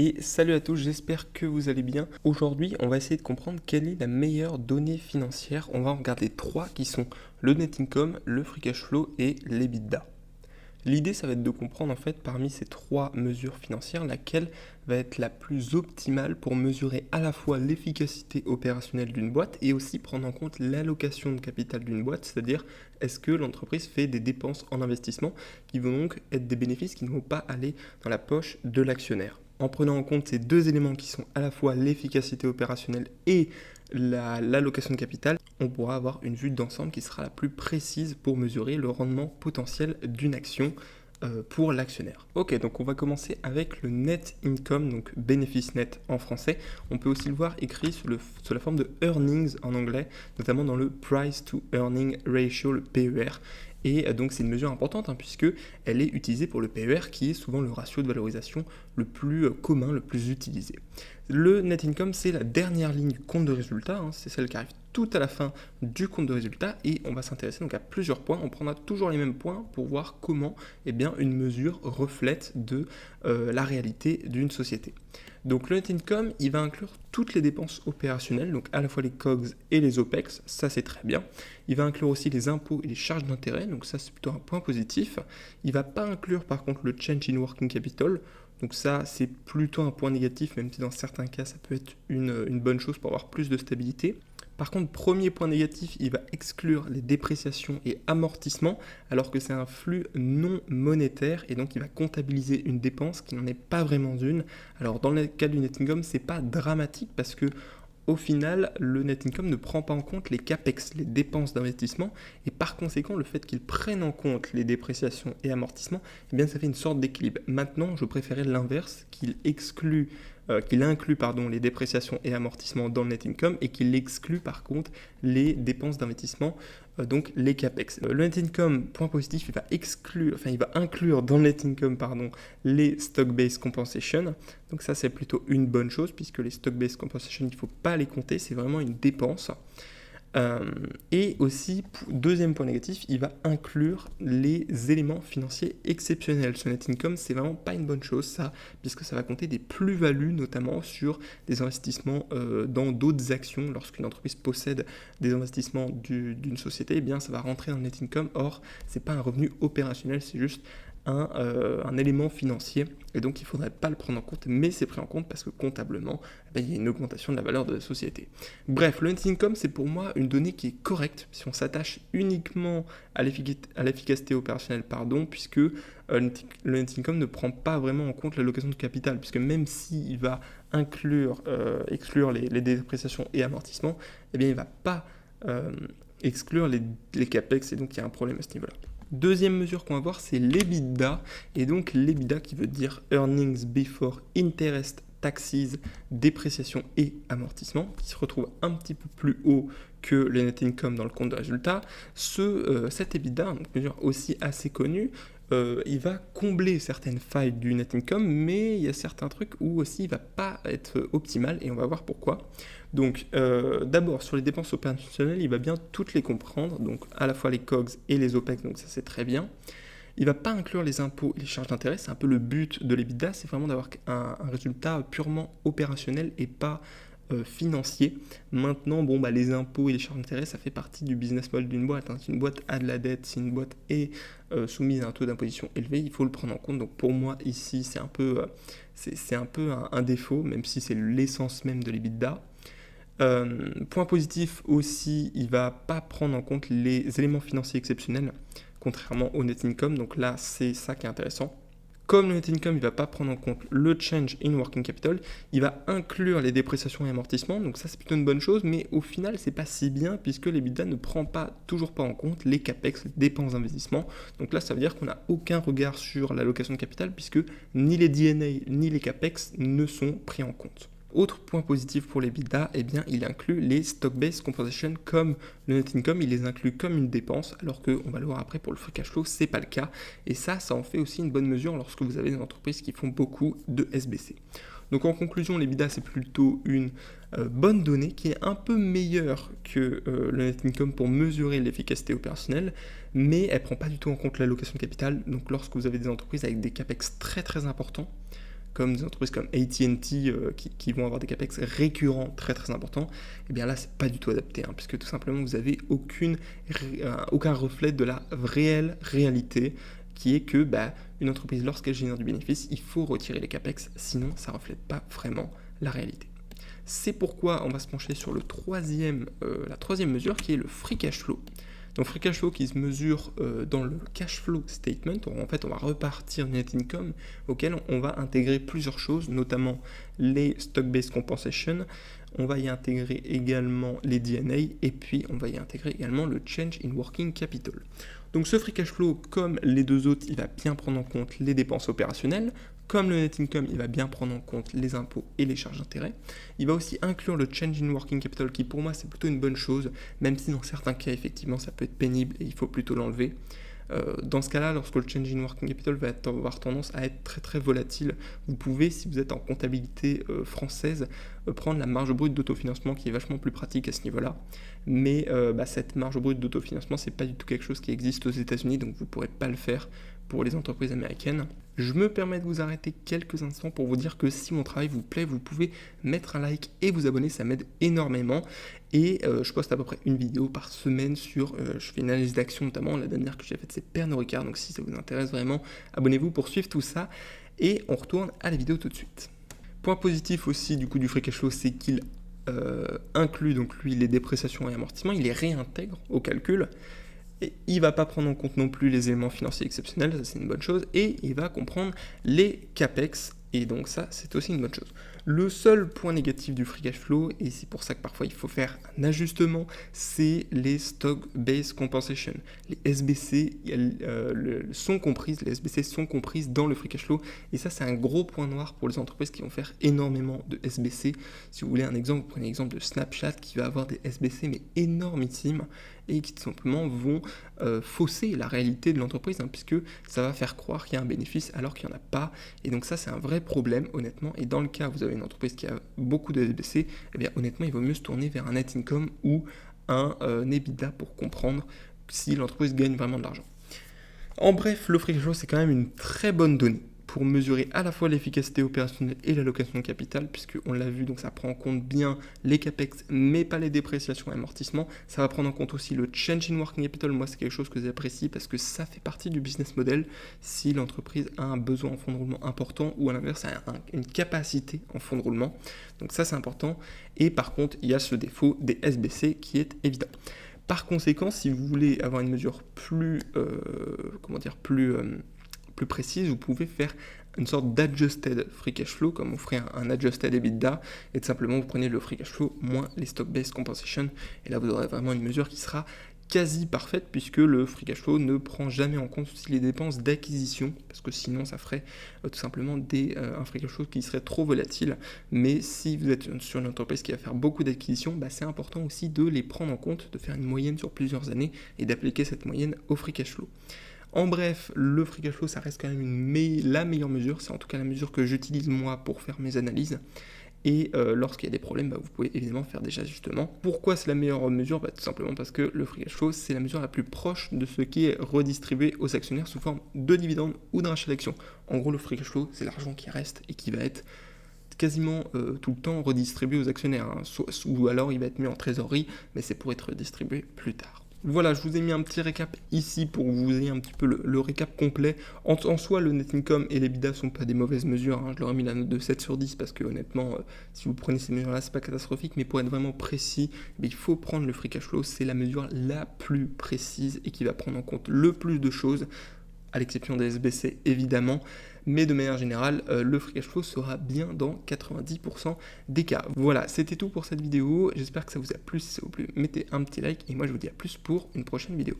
Et salut à tous, j'espère que vous allez bien. Aujourd'hui, on va essayer de comprendre quelle est la meilleure donnée financière. On va en regarder trois qui sont le net income, le free cash flow et l'EBITDA. L'idée, ça va être de comprendre en fait parmi ces trois mesures financières laquelle va être la plus optimale pour mesurer à la fois l'efficacité opérationnelle d'une boîte et aussi prendre en compte l'allocation de capital d'une boîte, c'est-à-dire est-ce que l'entreprise fait des dépenses en investissement qui vont donc être des bénéfices qui ne vont pas aller dans la poche de l'actionnaire. En prenant en compte ces deux éléments qui sont à la fois l'efficacité opérationnelle et l'allocation de capital, on pourra avoir une vue d'ensemble qui sera la plus précise pour mesurer le rendement potentiel d'une action pour l'actionnaire. Ok, donc on va commencer avec le net income, donc bénéfice net en français. On peut aussi le voir écrit sous la forme de earnings en anglais, notamment dans le price to earning ratio, le PER. Et donc c'est une mesure importante puisque elle est utilisée pour le PER qui est souvent le ratio de valorisation le plus commun, le plus utilisé. Le net income, c'est la dernière ligne du compte de résultat, c'est celle qui arrive tout à la fin du compte de résultat et on va s'intéresser donc à plusieurs points. On prendra toujours les mêmes points pour voir comment une mesure reflète de la réalité d'une société. Donc le net income, il va inclure toutes les dépenses opérationnelles, donc à la fois les COGS et les OPEX, ça c'est très bien. Il va inclure aussi les impôts et les charges d'intérêt, donc ça c'est plutôt un point positif. Il ne va pas inclure par contre le change in working capital, donc ça c'est plutôt un point négatif, même si dans certains cas ça peut être une bonne chose pour avoir plus de stabilité. Par contre, premier point négatif, il va exclure les dépréciations et amortissements, alors que c'est un flux non monétaire, et donc il va comptabiliser une dépense qui n'en est pas vraiment une. Alors dans le cas du net income, c'est pas dramatique parce que au final, le net income ne prend pas en compte les capex, les dépenses d'investissement, et par conséquent, le fait qu'il prenne en compte les dépréciations et amortissements, ça fait une sorte d'équilibre. Maintenant, je préférais l'inverse, qu'il inclut les dépréciations et amortissements dans le net income et qu'il exclut par contre les dépenses d'investissement, donc les capex. Le net income, point positif, il va inclure dans le net income les stock-based compensation. Donc ça c'est plutôt une bonne chose puisque les stock-based compensation, il ne faut pas les compter, c'est vraiment une dépense. Et aussi, deuxième point négatif, il va inclure les éléments financiers exceptionnels. Ce net income, c'est vraiment pas une bonne chose, ça, puisque ça va compter des plus-values, notamment sur des investissements dans d'autres actions. Lorsqu'une entreprise possède des investissements d'une société, ça va rentrer dans le net income. Or, c'est pas un revenu opérationnel, c'est juste un élément financier et donc il ne faudrait pas le prendre en compte, mais c'est pris en compte parce que comptablement il y a une augmentation de la valeur de la société. Bref, le net income, c'est pour moi une donnée qui est correcte si on s'attache uniquement à l'efficacité opérationnelle, puisque le net income ne prend pas vraiment en compte l'allocation de capital, puisque même s'il va exclure les dépréciations et amortissements, il ne va pas exclure les capex, et donc il y a un problème à ce niveau-là. Deuxième mesure qu'on va voir, c'est l'EBITDA, et donc l'EBITDA qui veut dire Earnings Before Interest, Taxes, Dépréciation et Amortissement, qui se retrouve un petit peu plus haut que le net income dans le compte de résultat. Cet EBITDA, une mesure aussi assez connue, il va combler certaines failles du net income, mais il y a certains trucs où aussi il ne va pas être optimal, et on va voir pourquoi. Donc d'abord sur les dépenses opérationnelles, il va bien toutes les comprendre, donc à la fois les COGS et les OPEX, donc ça c'est très bien. Il ne va pas inclure les impôts et les charges d'intérêt, c'est un peu le but de l'EBITDA, c'est vraiment d'avoir un résultat purement opérationnel et pas financier. Maintenant, les impôts et les charges d'intérêt, ça fait partie du business model d'une boîte. Si une boîte a de la dette, si une boîte est soumise à un taux d'imposition élevé, il faut le prendre en compte. Donc pour moi, ici, c'est un peu un défaut, même si c'est l'essence même de l'EBITDA. Point positif aussi, il ne va pas prendre en compte les éléments financiers exceptionnels, contrairement au net income, donc là c'est ça qui est intéressant. Comme le net income, il ne va pas prendre en compte le change in working capital, il va inclure les dépréciations et amortissements, donc ça c'est plutôt une bonne chose, mais au final c'est pas si bien puisque l'EBITDA ne prend toujours pas en compte les capex, les dépenses d'investissement. Donc là ça veut dire qu'on n'a aucun regard sur l'allocation de capital puisque ni les D&A ni les capex ne sont pris en compte. Autre point positif pour l'EBITDA, il inclut les stock-based compensation comme le net income, il les inclut comme une dépense, alors qu'on va le voir après pour le free cash flow, c'est pas le cas. Et ça en fait aussi une bonne mesure lorsque vous avez des entreprises qui font beaucoup de SBC. Donc en conclusion, l'EBITDA c'est plutôt une bonne donnée qui est un peu meilleure que le net income pour mesurer l'efficacité opérationnelle, mais elle ne prend pas du tout en compte l'allocation de capital. Donc lorsque vous avez des entreprises avec des capex très très importants, comme des entreprises comme AT&T qui vont avoir des capex récurrents très très importants, et bien là c'est pas du tout adapté, puisque tout simplement vous avez aucun reflet de la réelle réalité, qui est que une entreprise, lorsqu'elle génère du bénéfice, il faut retirer les capex, sinon ça ne reflète pas vraiment la réalité. C'est pourquoi on va se pencher sur la troisième mesure, qui est le free cash flow. Donc free cash flow qui se mesure dans le cash flow statement. En fait, on va repartir du net income auquel on va intégrer plusieurs choses, notamment les stock-based compensation. On va y intégrer également les D&A et puis on va y intégrer également le change in working capital. Donc ce free cash flow, comme les deux autres, il va bien prendre en compte les dépenses opérationnelles. Comme le net income, il va bien prendre en compte les impôts et les charges d'intérêt. Il va aussi inclure le change in working capital, qui pour moi c'est plutôt une bonne chose, même si dans certains cas effectivement ça peut être pénible et il faut plutôt l'enlever. Dans ce cas-là, lorsque le change in working capital va avoir tendance à être très très volatile, vous pouvez, si vous êtes en comptabilité française, prendre la marge brute d'autofinancement qui est vachement plus pratique à ce niveau-là. Mais cette marge brute d'autofinancement, c'est pas du tout quelque chose qui existe aux États-Unis, donc vous ne pourrez pas le faire pour les entreprises américaines. Je me permets de vous arrêter quelques instants pour vous dire que si mon travail vous plaît, vous pouvez mettre un like et vous abonner, ça m'aide énormément. Et je poste à peu près une vidéo par semaine sur, je fais une analyse d'action notamment, la dernière que j'ai faite c'est Pernod Ricard, donc si ça vous intéresse vraiment, abonnez-vous pour suivre tout ça. Et on retourne à la vidéo tout de suite. Point positif aussi du coup du free cash flow, c'est qu'il inclut donc lui les dépréciations et amortissements, il les réintègre au calcul. Et il ne va pas prendre en compte non plus les éléments financiers exceptionnels, ça c'est une bonne chose, et il va comprendre les capex, et donc ça c'est aussi une bonne chose. Le seul point négatif du free cash flow, et c'est pour ça que parfois il faut faire un ajustement, c'est les stock-based compensation. Les SBC sont comprises dans le free cash flow, et ça c'est un gros point noir pour les entreprises qui vont faire énormément de SBC. Si vous voulez un exemple, vous prenez l'exemple de Snapchat qui va avoir des SBC mais énormissimes, et qui tout simplement vont fausser la réalité de l'entreprise, puisque ça va faire croire qu'il y a un bénéfice alors qu'il n'y en a pas, et donc ça c'est un vrai problème honnêtement, et dans le cas où vous avez une entreprise qui a beaucoup de SBC, eh bien honnêtement il vaut mieux se tourner vers un net income ou un EBITDA pour comprendre si l'entreprise gagne vraiment de l'argent. En bref, le free cash flow c'est quand même une très bonne donnée pour mesurer à la fois l'efficacité opérationnelle et l'allocation de capital, puisqu'on l'a vu, donc ça prend en compte bien les capex, mais pas les dépréciations et amortissements. Ça va prendre en compte aussi le change in working capital. Moi, c'est quelque chose que j'apprécie parce que ça fait partie du business model. Si l'entreprise a un besoin en fonds de roulement important ou à l'inverse, a une capacité en fonds de roulement. Donc ça, c'est important. Et par contre, il y a ce défaut des SBC qui est évident. Par conséquent, si vous voulez avoir une mesure plus précise, vous pouvez faire une sorte d'adjusted free cash flow, comme vous ferez un adjusted EBITDA, et tout simplement vous prenez le free cash flow moins les stock-based compensation, et là vous aurez vraiment une mesure qui sera quasi parfaite, puisque le free cash flow ne prend jamais en compte aussi les dépenses d'acquisition, parce que sinon ça ferait tout simplement un free cash flow qui serait trop volatile. Mais si vous êtes sur une entreprise qui va faire beaucoup d'acquisitions, c'est important aussi de les prendre en compte, de faire une moyenne sur plusieurs années, et d'appliquer cette moyenne au free cash flow. En bref, le free cash flow, ça reste quand même la meilleure mesure. C'est en tout cas la mesure que j'utilise moi pour faire mes analyses. Et lorsqu'il y a des problèmes, vous pouvez évidemment faire des ajustements. Pourquoi c'est la meilleure mesure ? Tout simplement parce que le free cash flow, c'est la mesure la plus proche de ce qui est redistribué aux actionnaires sous forme de dividendes ou d'un rachat d'actions. En gros, le free cash flow, c'est l'argent qui reste et qui va être quasiment tout le temps redistribué aux actionnaires. Ou alors il va être mis en trésorerie, mais c'est pour être redistribué plus tard. Voilà, je vous ai mis un petit récap ici pour que vous ayez un petit peu le récap complet. En soi, le net income et l'EBITDA ne sont pas des mauvaises mesures. Je leur ai mis la note de 7 sur 10 parce que honnêtement, si vous prenez ces mesures-là, c'est pas catastrophique. Mais pour être vraiment précis, il faut prendre le free cash flow. C'est la mesure la plus précise et qui va prendre en compte le plus de choses, à l'exception des SBC évidemment. Mais de manière générale, le free cash flow sera bien dans 90% des cas. Voilà, c'était tout pour cette vidéo. J'espère que ça vous a plu. Si ça vous a plu, mettez un petit like. Et moi, je vous dis à plus pour une prochaine vidéo.